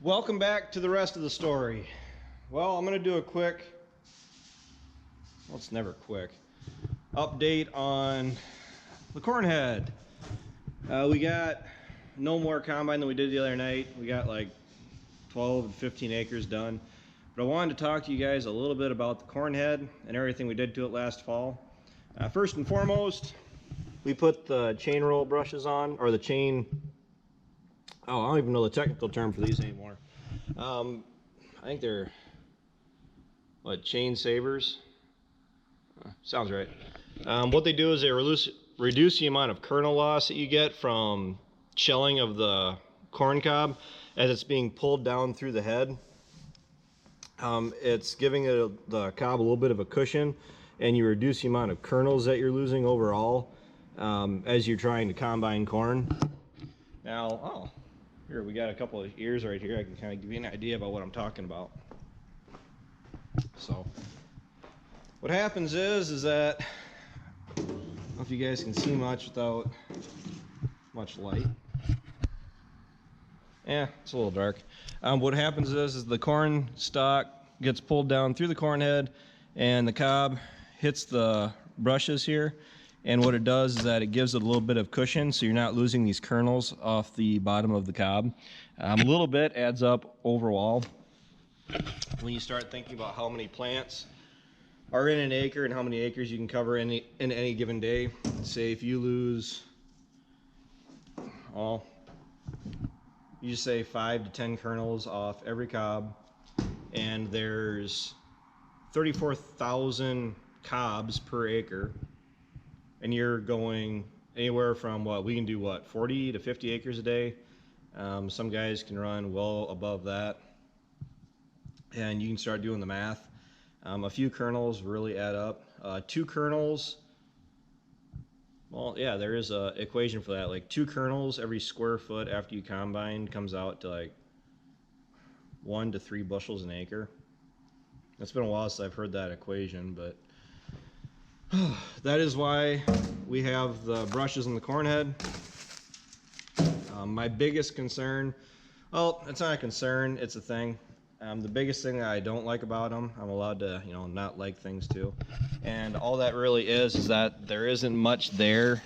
Welcome back to the rest of the story. Well, I'm going to do a quick, well, it's never quick, update on the corn head. We got no more combine than we did the other night. We got like 12 and 15 acres done. But I wanted to talk to you guys a little bit about the corn head and everything we did to it last fall. First and foremost, we put the chain roll brushes on, or the chain, oh, I don't even know the technical term for these anymore. I think they're, what, chain savers? Sounds right. What they do is they reduce the amount of kernel loss that you get from shelling of the corn cob as it's being pulled down through the head. It's giving the cob a little bit of a cushion, and you reduce the amount of kernels that you're losing overall as you're trying to combine corn. Now, oh, here we got a couple of ears right here. I can kind of give you an idea about what I'm talking about. So, what happens is that, I don't know if you guys can see much without much light. Yeah, it's a little dark. What happens is the corn stalk gets pulled down through the corn head, and the cob hits the brushes here. And what it does is that it gives it a little bit of cushion, so you're not losing these kernels off the bottom of the cob. A little bit adds up overall. When you start thinking about how many plants are in an acre and how many acres you can cover in any given day, say if you lose, well, you just say 5 to 10 kernels off every cob, and there's 34,000 cobs per acre, and you're going anywhere from what we can do, what, 40 to 50 acres a day. Some guys can run well above that, and you can start doing the math. A few kernels really add up. 2 kernels, well, yeah, there is a equation for that. Like 2 kernels every square foot after you combine comes out to like 1 to 3 bushels an acre. It's been a while since I've heard that equation, but that is why we have the brushes in the corn head. My biggest concern, well, it's not a concern, it's a thing. The biggest thing that I don't like about them, I'm allowed to, not like things too. And all that really is that there isn't much there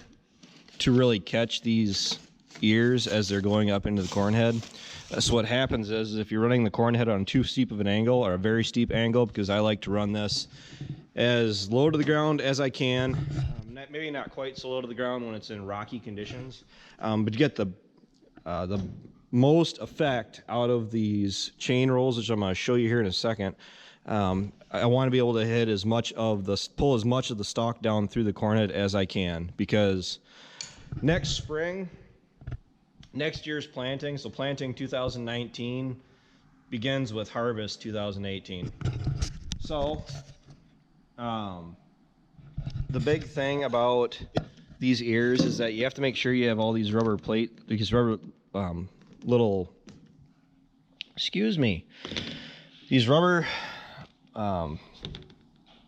to really catch these ears as they're going up into the corn head. So what happens is if you're running the corn head on too steep of an angle, or a very steep angle, because I like to run this as low to the ground as I can, maybe not quite so low to the ground when it's in rocky conditions, but you get the most effect out of these chain rolls, which I'm going to show you here in a second. I want to be able to hit as much of the, pull as much of the stalk down through the corn head as I can, because next spring, next year's planting, so planting 2019 begins with harvest 2018. So the big thing about these ears is that you have to make sure you have all these rubber plate, because rubber little, excuse me, these rubber, well,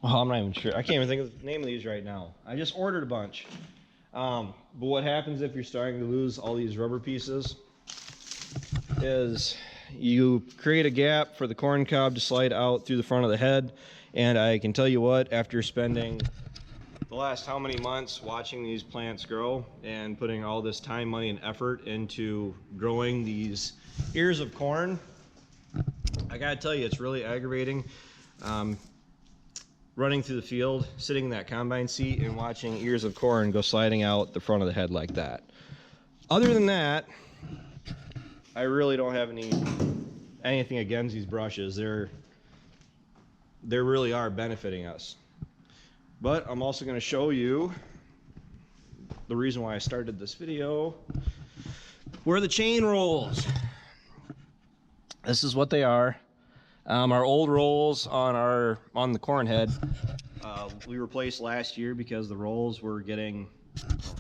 I'm not even sure, I can't even think of the name of these right now. I just ordered a bunch. But what happens if you're starting to lose all these rubber pieces is you create a gap for the corn cob to slide out through the front of the head. And I can tell you what, after spending the last how many months watching these plants grow and putting all this time, money, and effort into growing these ears of corn, I gotta tell you, it's really aggravating running through the field, sitting in that combine seat and watching ears of corn go sliding out the front of the head like that. Other than that, I really don't have anything against these brushes. They really are benefiting us. But I'm also going to show you the reason why I started this video. Where the chain rolls. This is what they are. Our old rolls on the corn head, we replaced last year because the rolls were getting, oh,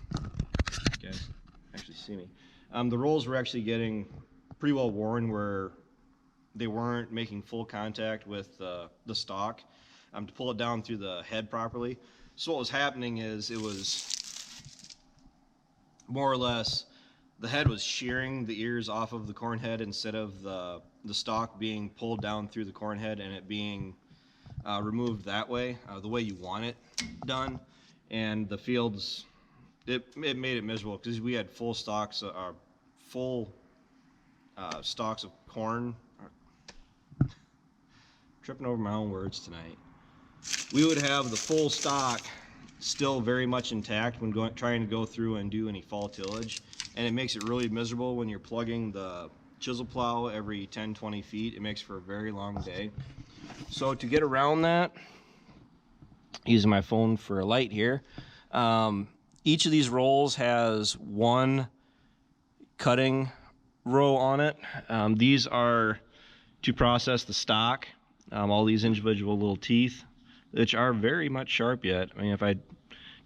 you guys actually see me. The rolls were actually getting pretty well worn, where they weren't making full contact with the stalk to pull it down through the head properly. So what was happening is it was more or less the head was shearing the ears off of the corn head instead of the stalk being pulled down through the corn head and it being removed that way, the way you want it done. And the fields, it made it miserable because we had full stalks of corn. Tripping over my own words tonight. We would have the full stalk still very much intact when trying to go through and do any fall tillage, and it makes it really miserable when you're plugging the chisel plow every 10-20 feet. It makes for a very long day. So to get around that, using my phone for a light here, each of these rolls has one cutting row on it. These are to process the stock, all these individual little teeth, which are very much sharp yet. I mean, if I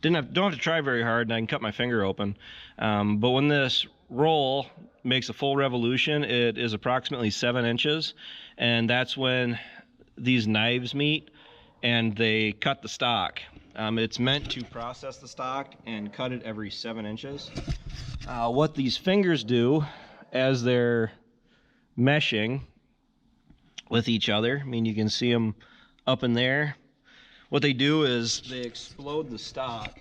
don't have to try very hard and I can cut my finger open. But when this roll makes a full revolution, it is approximately 7 inches, and that's when these knives meet and they cut the stock. It's meant to process the stock and cut it every 7 inches. What these fingers do as they're meshing with each other, I mean, you can see them up in there. What they do is they explode the stock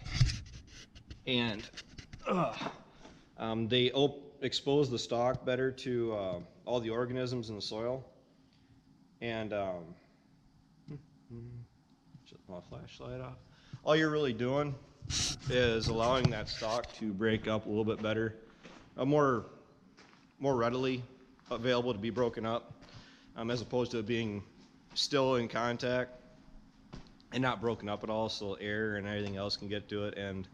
and they expose the stalk better to all the organisms in the soil. And shut my flashlight off. All you're really doing is allowing that stalk to break up a little bit better, more readily available to be broken up, as opposed to it being still in contact and not broken up at all, so air and everything else can get to it, and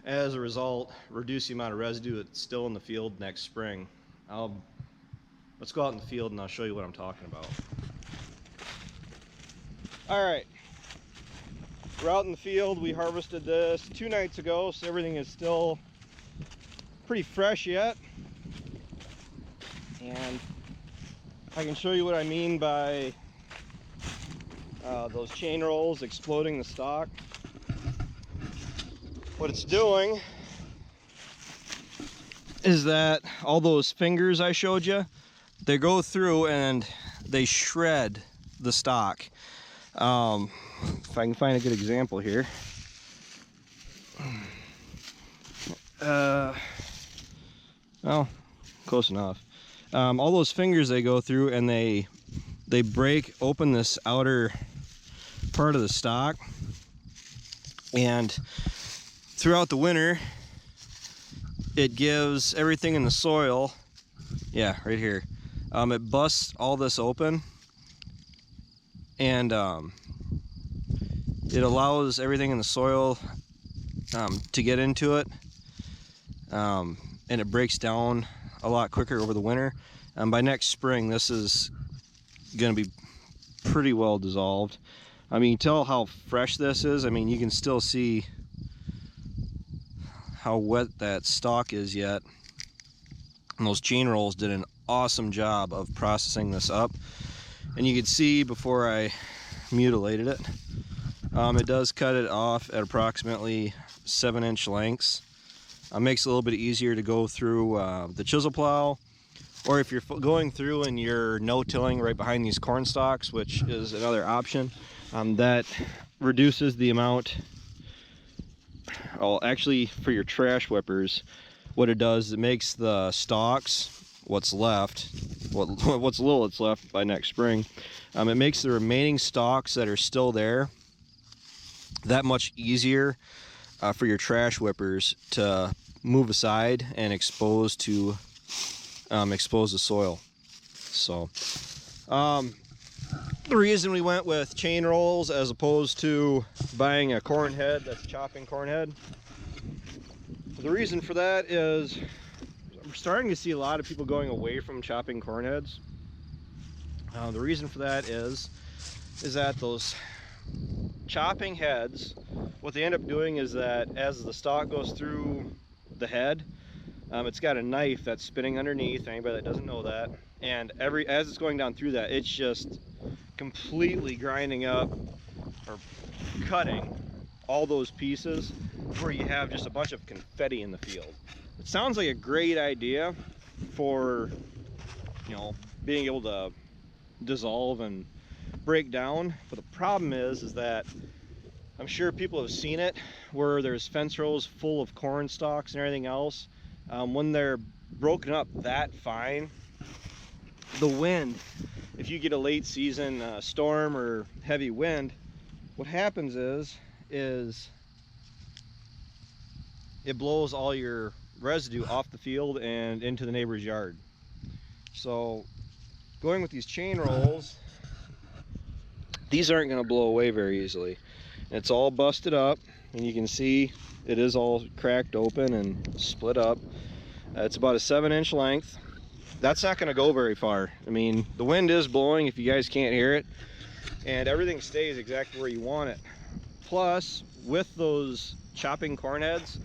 as a result, reduce the amount of residue that's still in the field next spring. Let's go out in the field and I'll show you what I'm talking about. All right, we're out in the field. We harvested this 2 nights ago, so everything is still pretty fresh yet. And I can show you what I mean by those chain rolls exploding the stalk. What it's doing is that all those fingers I showed you, they go through and they shred the stalk. If I can find a good example here. Well, close enough. All those fingers they go through and they break open this outer part of the stalk, and throughout the winter it gives everything in the soil, yeah, right here, it busts all this open, and it allows everything in the soil to get into it, and it breaks down a lot quicker over the winter. By next spring, this is going to be pretty well dissolved. I mean, you can tell how fresh this is. I mean, you can still see how wet that stalk is yet. And those chain rolls did an awesome job of processing this up. And you can see before I mutilated it, it does cut it off at approximately 7-inch lengths. Makes it a little bit easier to go through the chisel plow, or if you're going through and you're no-tilling right behind these corn stalks, which is another option, that reduces the amount. Well, actually, for your trash whippers, what it does, it makes the stalks, what's left, what's little that's left by next spring, it makes the remaining stalks that are still there that much easier for your trash whippers to move aside and expose the soil. So the reason we went with chain rolls as opposed to buying a corn head that's chopping corn head, the reason for that is we're starting to see a lot of people going away from chopping corn heads. The reason for that is that those chopping heads, what they end up doing is that as the stalk goes through the head, it's got a knife that's spinning underneath, anybody that doesn't know that, and as it's going down through that, it's just completely grinding up or cutting all those pieces where you have just a bunch of confetti in the field. It sounds like a great idea for, you know, being able to dissolve and break down, but the problem is that I'm sure people have seen it where there's fence rows full of corn stalks and everything else. When they're broken up that fine, the wind, if you get a late season storm or heavy wind, what happens is it blows all your residue off the field and into the neighbor's yard. So going with these chain rolls, these aren't going to blow away very easily. It's all busted up, and you can see it is all cracked open and split up. It's about a 7-inch length. That's not going to go very far. I mean, the wind is blowing if you guys can't hear it, and everything stays exactly where you want it. Plus, with those chopping corn heads,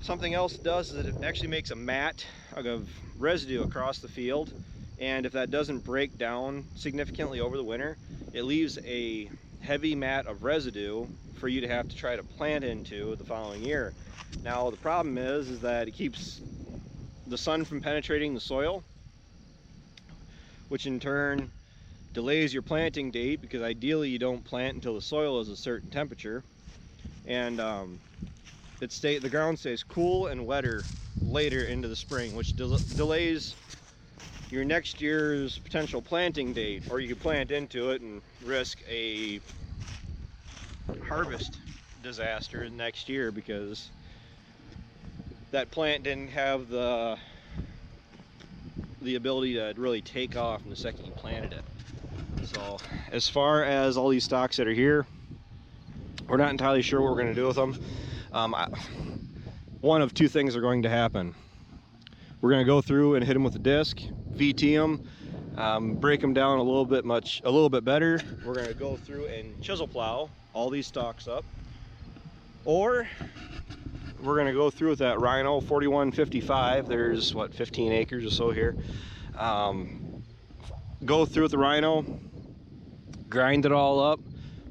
something else it does is it actually makes a mat of residue across the field, and if that doesn't break down significantly over the winter, it leaves a heavy mat of residue for you to have to try to plant into the following year. Now the problem is that it keeps the sun from penetrating the soil, which in turn delays your planting date, because ideally you don't plant until the soil is a certain temperature, and the ground stays cool and wetter later into the spring, which delays your next year's potential planting date, or you could plant into it and risk a harvest disaster next year because that plant didn't have the ability to really take off in the second you planted it. So as far as all these stalks that are here, we're not entirely sure what we're going to do with them. One of two things are going to happen. We're going to go through and hit them with a disc, VT them, break them down a little bit better. We're going to go through and chisel plow all these stalks up, or we're going to go through with that Rhino 4155. There's what, 15 acres or so here. Go through with the Rhino, grind it all up,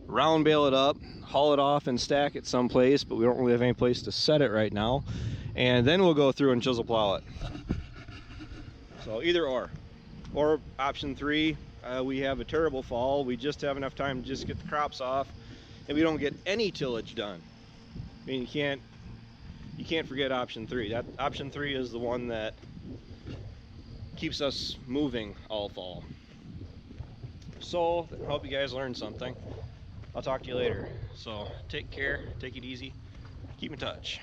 round bale it up, haul it off and stack it someplace, but we don't really have any place to set it right now. And then we'll go through and chisel plow it. So either or option 3, we have a terrible fall. We just have enough time to just get the crops off, and we don't get any tillage done. I mean, you can't forget option 3. That option 3 is the one that keeps us moving all fall. So I hope you guys learned something. I'll talk to you later. So take care, take it easy, keep in touch.